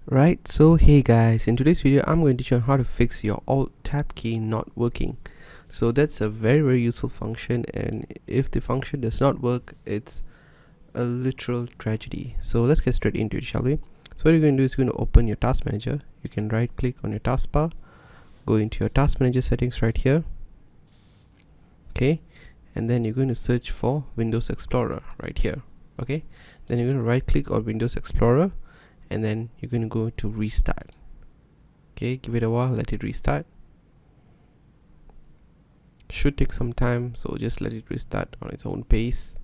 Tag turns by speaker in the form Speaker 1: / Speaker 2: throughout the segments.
Speaker 1: Right, so hey guys, in today's video I'm going to show you how to fix your Alt Tab key not working. So that's a very useful function, and if the function does not work, it's a literal tragedy. So let's get straight into it, shall we? So what you're going to do is you're going to open your task manager. You can right click on your taskbar, go into your task manager settings right here, okay, and then you're going to search for Windows Explorer right here, okay. Then you're going to right click on Windows Explorer, and then you're going to go to restart. Okay, give it a while, let it restart. Should take some time, so just let it restart on its own pace.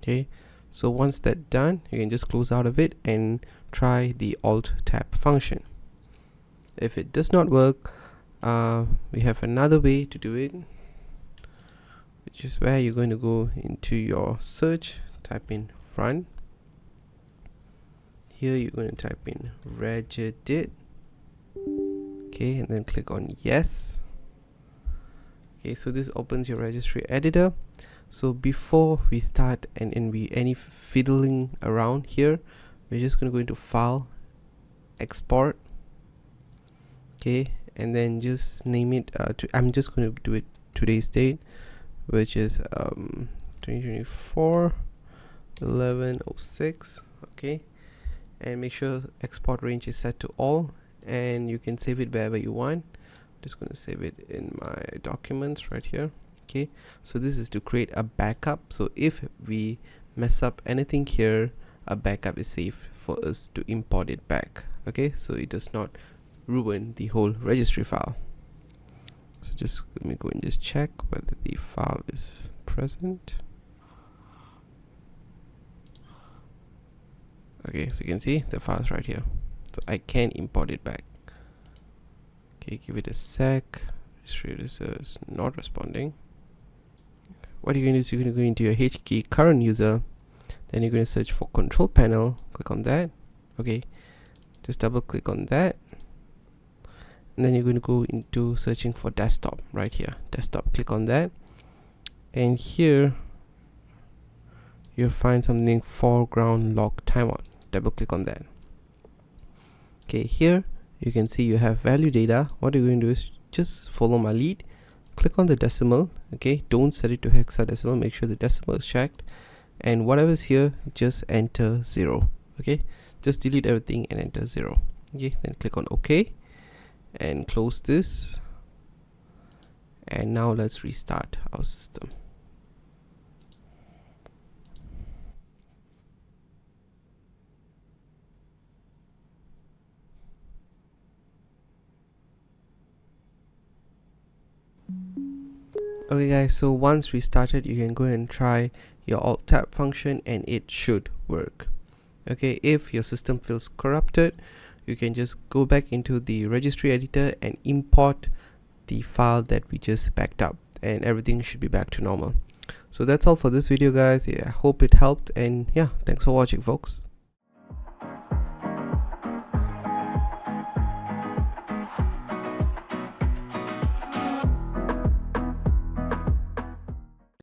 Speaker 1: Okay, so once that's done, you can just close out of it and try the Alt Tab function. If it does not work, we have another way to do it, which is where you're going to go into your search, type in run. Here you're going to type in Regedit, okay, and then click on yes. Okay, so this opens your Registry Editor. So before we start and be any fiddling around here, we're just going to go into File, Export, okay, and then just name it I'm just going to do it today's date, which is 2024 11/06, okay, and make sure export range is set to all, and you can save it wherever you want. Just going to save it in my documents right here. Okay, so this is to create a backup, so if we mess up anything here, a backup is safe for us to import it back, okay, so it does not ruin the whole registry file. So just let me go and just check whether the file is present. Okay, so you can see the file's right here, so I can import it back. Okay, give it a sec. Registry Editor is not responding. What you're going to do is you're going to go into your H key current user, then you're going to search for control panel, click on that, okay, just double click on that, and then you're going to go into searching for desktop right here, desktop, click on that, and here you'll find something foreground log timeout, double click on that. Okay, here you can see you have value data. What you're going to do is just follow my lead, click on the decimal, okay, don't set it to hexadecimal, make sure the decimal is checked, and whatever's here, just enter 0, okay, just delete everything and enter 0, okay, then click on OK and close this, and now let's restart our system. Okay guys, so once restarted, you can go and try your Alt Tab function and it should work. Okay, if your system feels corrupted, you can just go back into the Registry Editor and import the file that we just backed up, and everything should be back to normal. So that's all for this video guys. I hope it helped, and yeah, thanks for watching folks.